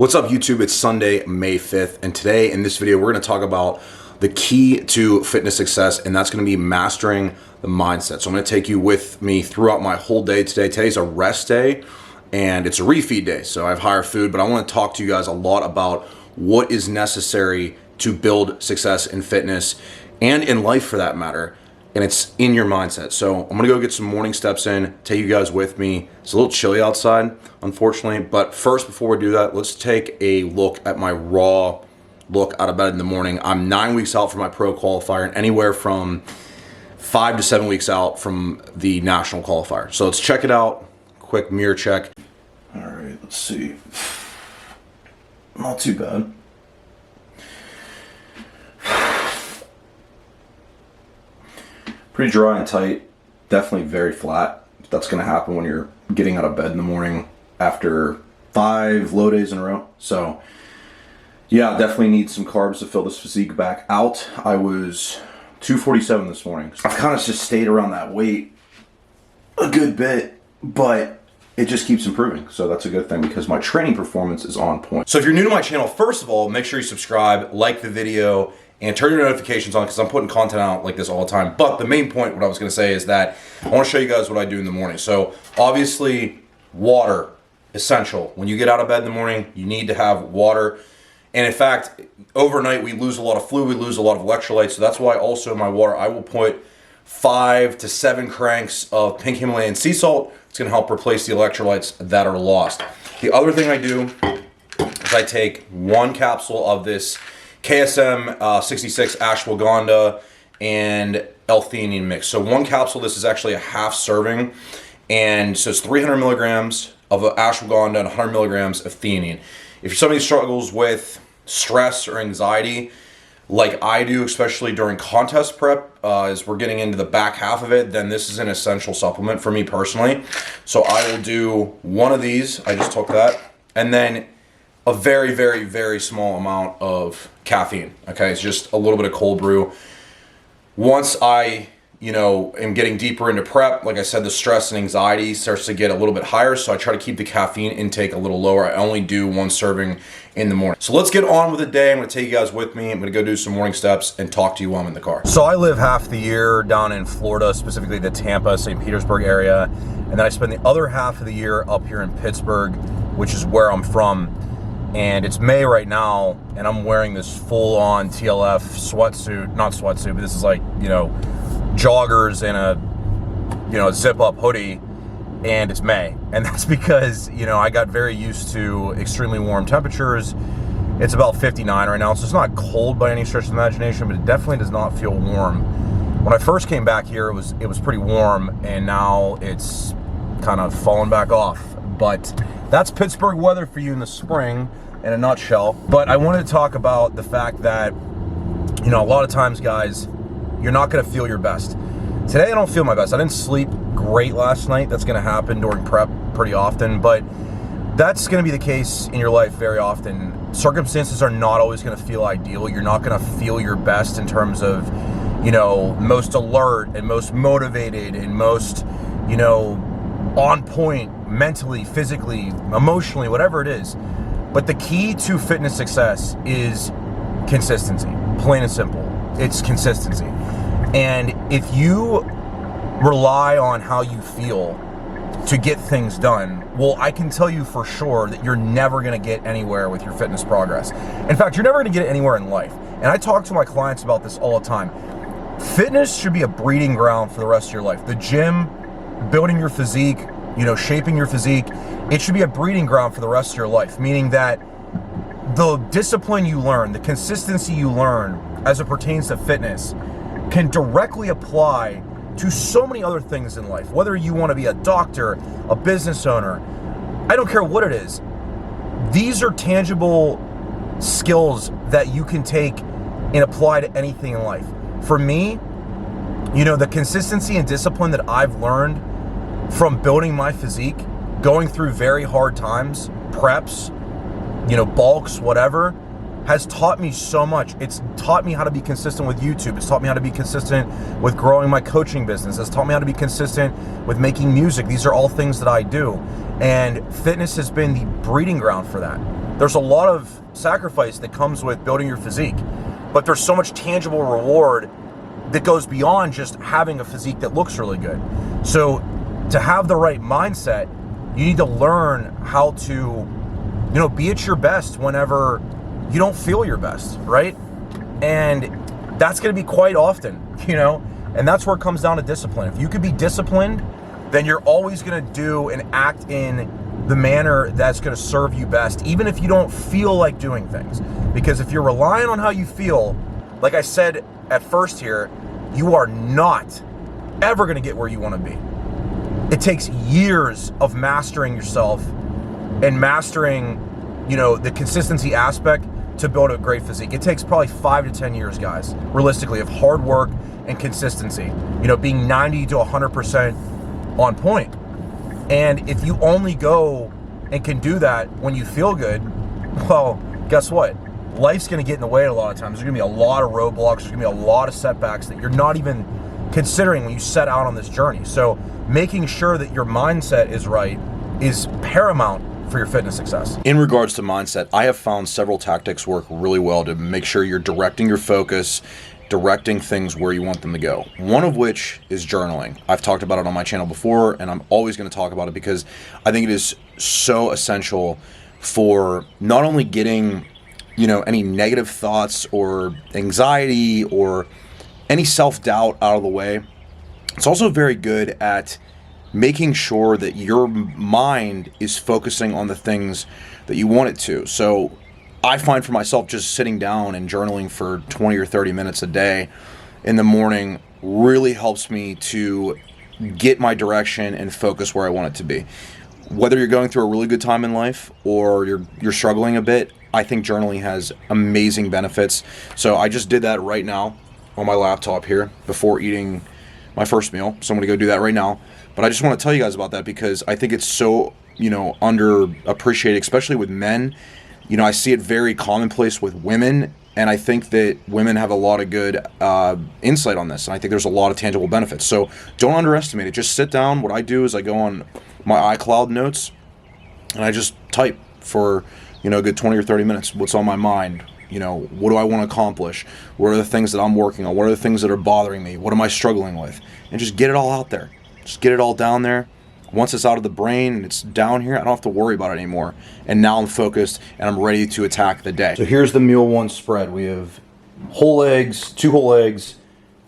What's up YouTube? It's Sunday, May 5th, and today in this video we're going to talk about the key to fitness success, and that's going to be mastering the mindset. So I'm going to take you with me throughout my whole day today. Today's a rest day and it's a refeed day, so I have higher food, but I want to talk to you guys a lot about what is necessary to build success in fitness and in life for that matter. And it's in your mindset. So I'm gonna go get some morning steps in, take you guys with me. It's a little chilly outside, unfortunately. But first, before we do that, let's take a look at my raw look out of bed in the morning. I'm 9 weeks out from my pro qualifier and anywhere from 5 to 7 weeks out from the national qualifier. So let's check it out. Quick mirror check. All right, let's see. Not too bad. Pretty dry and tight, definitely very flat. That's gonna happen when you're getting out of bed in the morning after 5 low days in a row. So yeah, definitely need some carbs to fill this physique back out. I was 247 this morning. I've kind of just stayed around that weight a good bit, but it just keeps improving. So that's a good thing because my training performance is on point. So if you're new to my channel, first of all, make sure you subscribe, like the video, and turn your notifications on because I'm putting content out like this all the time. But the main point, what I was gonna say is that I wanna show you guys what I do in the morning. So obviously, water, essential. When you get out of bed in the morning, you need to have water. And in fact, overnight we lose a lot of fluid, we lose a lot of electrolytes. So that's why also in my water, I will put 5 to 7 cranks of pink Himalayan sea salt. It's gonna help replace the electrolytes that are lost. The other thing I do is I take 1 capsule of this KSM 66 ashwagandha and L-theanine mix. So 1 capsule, this is actually a half serving. And so it's 300 milligrams of ashwagandha and 100 milligrams of theanine. If somebody struggles with stress or anxiety, like I do, especially during contest prep, as we're getting into the back half of it, then this is an essential supplement for me personally. So I will do 1 of these, I just took that, and then a very, very, very small amount of caffeine. Okay, it's just a little bit of cold brew. Once I, am getting deeper into prep, like I said, the stress and anxiety starts to get a little bit higher, so I try to keep the caffeine intake a little lower. I only do 1 serving in the morning. So let's get on with the day. I'm gonna take you guys with me. I'm gonna go do some morning steps and talk to you while I'm in the car. So I live half the year down in Florida, specifically the Tampa, St. Petersburg area, and then I spend the other half of the year up here in Pittsburgh, which is where I'm from. And it's May right now, and I'm wearing this full-on TLF sweatsuit, not sweatsuit, but this is like, joggers and a zip-up hoodie, and it's May. And that's because, I got very used to extremely warm temperatures. It's about 59 right now, so it's not cold by any stretch of the imagination, but it definitely does not feel warm. When I first came back here, it was pretty warm, and now it's kind of fallen back off. But that's Pittsburgh weather for you in the spring in a nutshell. But I wanted to talk about the fact that, a lot of times, guys, you're not gonna feel your best. Today I don't feel my best. I didn't sleep great last night. That's gonna happen during prep pretty often, but that's gonna be the case in your life very often. Circumstances are not always gonna feel ideal. You're not gonna feel your best in terms of, most alert and most motivated and most, on point mentally, physically, emotionally, whatever it is. But the key to fitness success is consistency, plain and simple. It's consistency. And if you rely on how you feel to get things done, well, I can tell you for sure that you're never gonna get anywhere with your fitness progress. In fact, you're never gonna get anywhere in life. And I talk to my clients about this all the time. Fitness should be a breeding ground for the rest of your life. The gym, building your physique, shaping your physique, it should be a breeding ground for the rest of your life, meaning that the discipline you learn, the consistency you learn as it pertains to fitness can directly apply to so many other things in life. Whether you want to be a doctor, a business owner, I don't care what it is. These are tangible skills that you can take and apply to anything in life. For me, the consistency and discipline that I've learned from building my physique, going through very hard times, preps, bulks, whatever, has taught me so much. It's taught me how to be consistent with YouTube. It's taught me how to be consistent with growing my coaching business. It's taught me how to be consistent with making music. These are all things that I do. And fitness has been the breeding ground for that. there's a lot of sacrifice that comes with building your physique, but there's so much tangible reward that goes beyond just having a physique that looks really good. So to have the right mindset, you need to learn how to, be at your best whenever you don't feel your best, right? And that's going to be quite often, and that's where it comes down to discipline. If you could be disciplined, then you're always going to do and act in the manner that's going to serve you best, even if you don't feel like doing things. Because if you're relying on how you feel, like I said at first here, you are not ever going to get where you want to be. It takes years of mastering yourself and mastering, the consistency aspect to build a great physique. It takes probably 5 to 10 years, guys, realistically, of hard work and consistency, being 90 to 100% on point. And if you only go and can do that when you feel good, well, guess what? Life's going to get in the way a lot of times. There's going to be a lot of roadblocks. There's going to be a lot of setbacks that you're not even considering when you set out on this journey. So making sure that your mindset is right is paramount for your fitness success. In regards to mindset, I have found several tactics work really well to make sure you're directing your focus, directing things where you want them to go. One of which is journaling. I've talked about it on my channel before, and I'm always going to talk about it because I think it is so essential for not only getting, any negative thoughts or anxiety or any self-doubt out of the way. It's also very good at making sure that your mind is focusing on the things that you want it to. So I find for myself just sitting down and journaling for 20 or 30 minutes a day in the morning really helps me to get my direction and focus where I want it to be. Whether you're going through a really good time in life or you're struggling a bit, I think journaling has amazing benefits. So I just did that right now on my laptop here before eating my first meal. So I'm going to go do that right now. But I just want to tell you guys about that because I think it's so, underappreciated, especially with men. I see it very commonplace with women, and I think that women have a lot of good insight on this, and I think there's a lot of tangible benefits. So don't underestimate it. Just sit down. What I do is I go on my iCloud notes, and I just type for, a good 20 or 30 minutes. What's on my mind? What do I want to accomplish? What are the things that I'm working on? What are the things that are bothering me? What am I struggling with? And just get it all out there. Just get it all down there. Once it's out of the brain and it's down here, I don't have to worry about it anymore. And now I'm focused and I'm ready to attack the day. So here's the meal one spread. We have whole eggs, 2 whole eggs,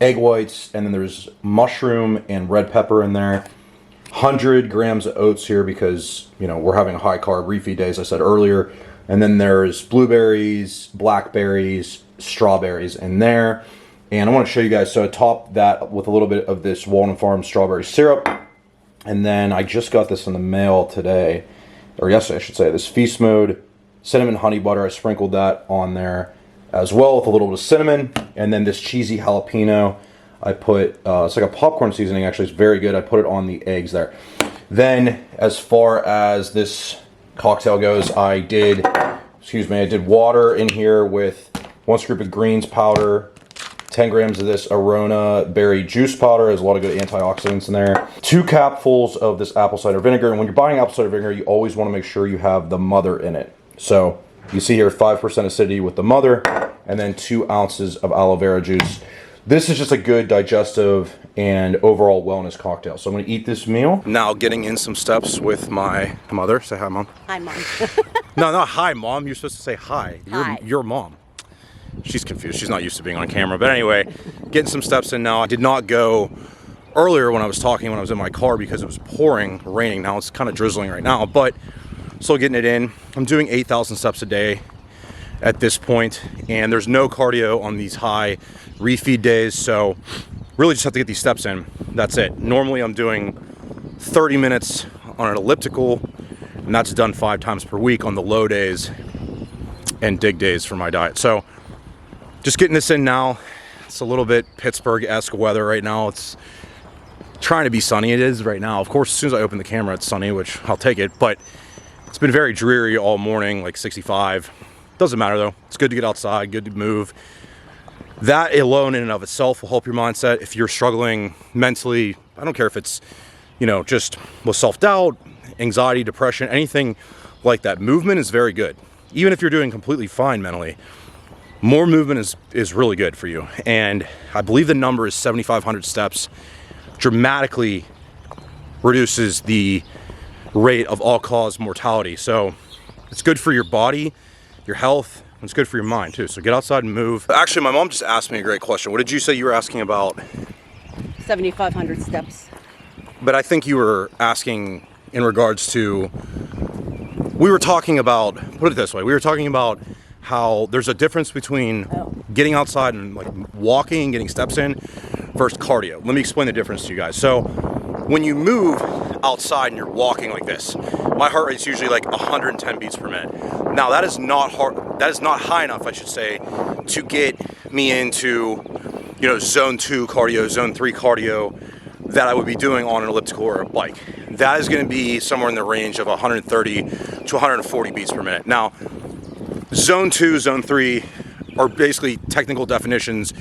egg whites, and then there's mushroom and red pepper in there. 100 grams of oats here because, we're having a high carb refeed day, as I said earlier. And then there's blueberries, blackberries, strawberries in there. And I want to show you guys, so I top that with a little bit of this Walden Farms strawberry syrup. And then I just got this in the mail today, or yesterday I should say, this Feast Mode cinnamon honey butter. I sprinkled that on there as well with a little bit of cinnamon. And then this cheesy jalapeno, I put, it's like a popcorn seasoning actually, it's very good. I put it on the eggs there. Then as far as this cocktail goes, I did water in here with 1 scoop of greens powder, 10 grams of this Arona berry juice powder. There's a lot of good antioxidants in there. 2 capfuls of this apple cider vinegar. And when you're buying apple cider vinegar, you always want to make sure you have the mother in it. So you see here 5% acidity with the mother, and then 2 ounces of aloe vera juice. This is just a good digestive and overall wellness cocktail. So I'm going to eat this meal. Now getting in some steps with my mother. Say hi, Mom. Hi, Mom. No, not hi, Mom. You're supposed to say hi. Hi. Your mom. She's confused. She's not used to being on camera. But anyway, getting some steps in now. I did not go earlier when I was in my car because it was raining. Now it's kind of drizzling right now, but still getting it in. I'm doing 8,000 steps a day at this point, and there's no cardio on these high refeed days, so really just have to get these steps in. That's it. Normally I'm doing 30 minutes on an elliptical, and that's done 5 times per week on the low days and dig days for my diet. So just getting this in now. It's a little bit Pittsburgh-esque weather right now. It's trying to be sunny. It is right now. Of course, as soon as I open the camera, it's sunny, which I'll take it, but it's been very dreary all morning, like 65. Doesn't matter though. It's good to get outside, good to move. That alone in and of itself will help your mindset. If you're struggling mentally, I don't care if it's, just with self-doubt, anxiety, depression, anything like that. Movement is very good. even if you're doing completely fine mentally, more movement is really good for you. And I believe the number is 7,500 steps. Dramatically reduces the rate of all-cause mortality. So it's good for your body, your health, and it's good for your mind too. So get outside and move. Actually, my mom just asked me a great question. What did you say you were asking about? 7,500 steps. But I think you were asking in regards to, we were talking about, put it this way, we were talking about how there's a difference between getting outside and like walking and getting steps in versus cardio. Let me explain the difference to you guys. So when you move outside and you're walking like this, my heart rate's usually like 110 beats per minute. Now that is not high enough, I should say, to get me into, you know, zone 2 cardio, zone 3 cardio that I would be doing on an elliptical or a bike. That is going to be somewhere in the range of 130 to 140 beats per minute. Now, zone 2, zone 3 are basically technical definitions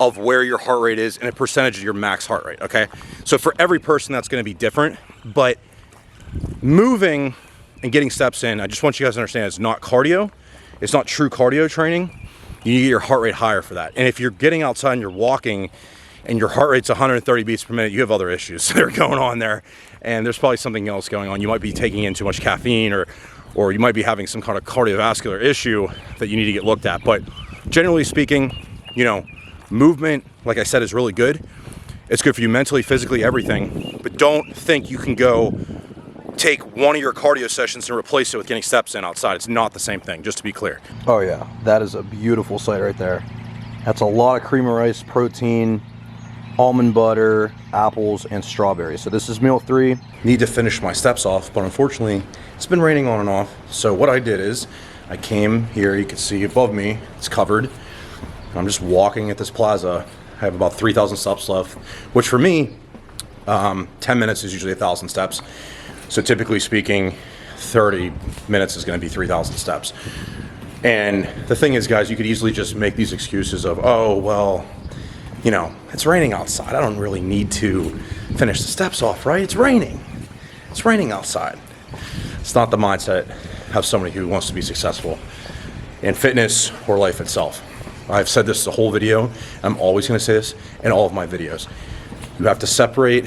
of where your heart rate is and a percentage of your max heart rate, okay? So for every person that's going to be different, but moving and getting steps in, I just want you guys to understand it's not cardio. It's not true cardio training. You need to get your heart rate higher for that. And if you're getting outside and you're walking and your heart rate's 130 beats per minute, you have other issues that are going on there. And there's probably something else going on. You might be taking in too much caffeine, or you might be having some kind of cardiovascular issue that you need to get looked at. But generally speaking, you know, movement, like I said, is really good. It's good for you mentally, physically, everything. But don't think you can go take one of your cardio sessions and replace it with getting steps in outside. It's not the same thing, just to be clear. Oh yeah, that is a beautiful sight right there. That's a lot of cream of rice, protein, almond butter, apples, and strawberries. So this is meal 3. Need to finish my steps off, but unfortunately it's been raining on and off. So what I did is I came here, you can see above me, it's covered. I'm just walking at this plaza. I have about 3,000 steps left, which for me, 10 minutes is usually 1,000 steps. So typically speaking, 30 minutes is going to be 3,000 steps. And the thing is, guys, you could easily just make these excuses of, oh, well, you know, it's raining outside. I don't really need to finish the steps off, right? It's raining. It's raining outside. It's not the mindset of somebody who wants to be successful in fitness or life itself. I've said this the whole video. I'm always going to say this in all of my videos. You have to separate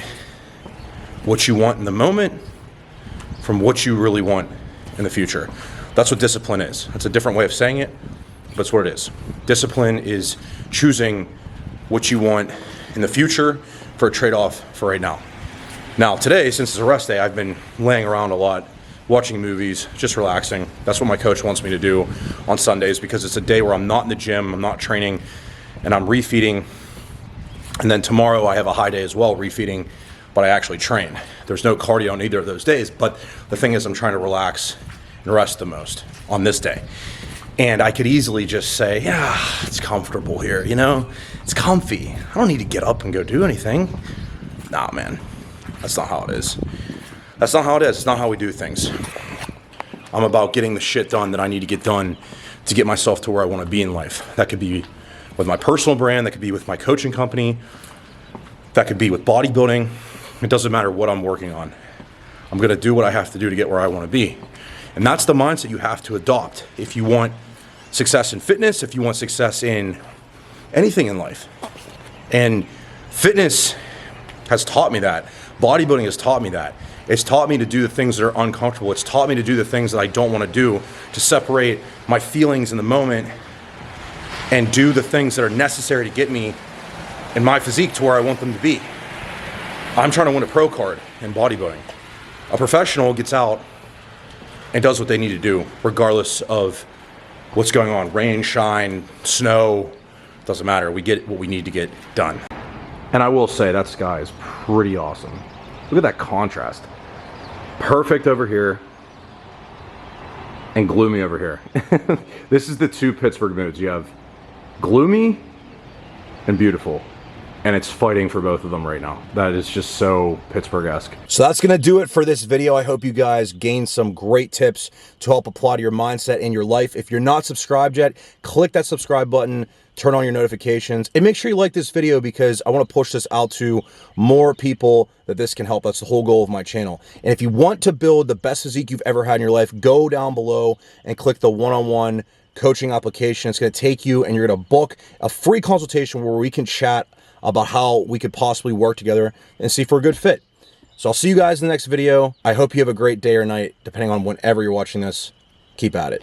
what you want in the moment from what you really want in the future. That's what discipline is. That's a different way of saying it, but it's what it is. Discipline is choosing what you want in the future for a trade-off for right now. Now, today, since it's a rest day, I've been laying around a lot, watching movies, just relaxing. That's what my coach wants me to do on Sundays, because it's a day where I'm not in the gym, I'm not training, and I'm refeeding. And then tomorrow I have a high day as well, refeeding, but I actually train. There's no cardio on either of those days, but the thing is I'm trying to relax and rest the most on this day. And I could easily just say, yeah, it's comfortable here, you know? It's comfy. I don't need to get up and go do anything. Nah, man, that's not how it is. That's not how it is. It's not how we do things. I'm about getting the shit done that I need to get done to get myself to where I want to be in life. That could be with my personal brand, that could be with my coaching company, that could be with bodybuilding. It doesn't matter what I'm working on. I'm going to do what I have to do to get where I want to be. And that's the mindset you have to adopt if you want success in fitness, if you want success in anything in life. And fitness has taught me that. Bodybuilding has taught me that. It's taught me to do the things that are uncomfortable. It's taught me to do the things that I don't want to do, to separate my feelings in the moment and do the things that are necessary to get me in my physique to where I want them to be. I'm trying to win a pro card in bodybuilding. A professional gets out and does what they need to do, regardless of what's going on. Rain, shine, snow, doesn't matter. We get what we need to get done. And I will say that sky is pretty awesome. Look at that contrast. Perfect over here and gloomy over here. This is the two Pittsburgh moods. You have gloomy and beautiful. and it's fighting for both of them right now. That is just so Pittsburgh-esque. So that's going to do it for this video. I hope you guys gained some great tips to help apply to your mindset in your life. If you're not subscribed yet, click that subscribe button, turn on your notifications, and make sure you like this video because I want to push this out to more people that this can help. That's the whole goal of my channel. And if you want to build the best physique you've ever had in your life, go down below and click the one-on-one coaching application. It's going to take you and you're going to book a free consultation where we can chat about how we could possibly work together and see if we're a good fit. So I'll see you guys in the next video. I hope you have a great day or night, depending on whenever you're watching this. Keep at it.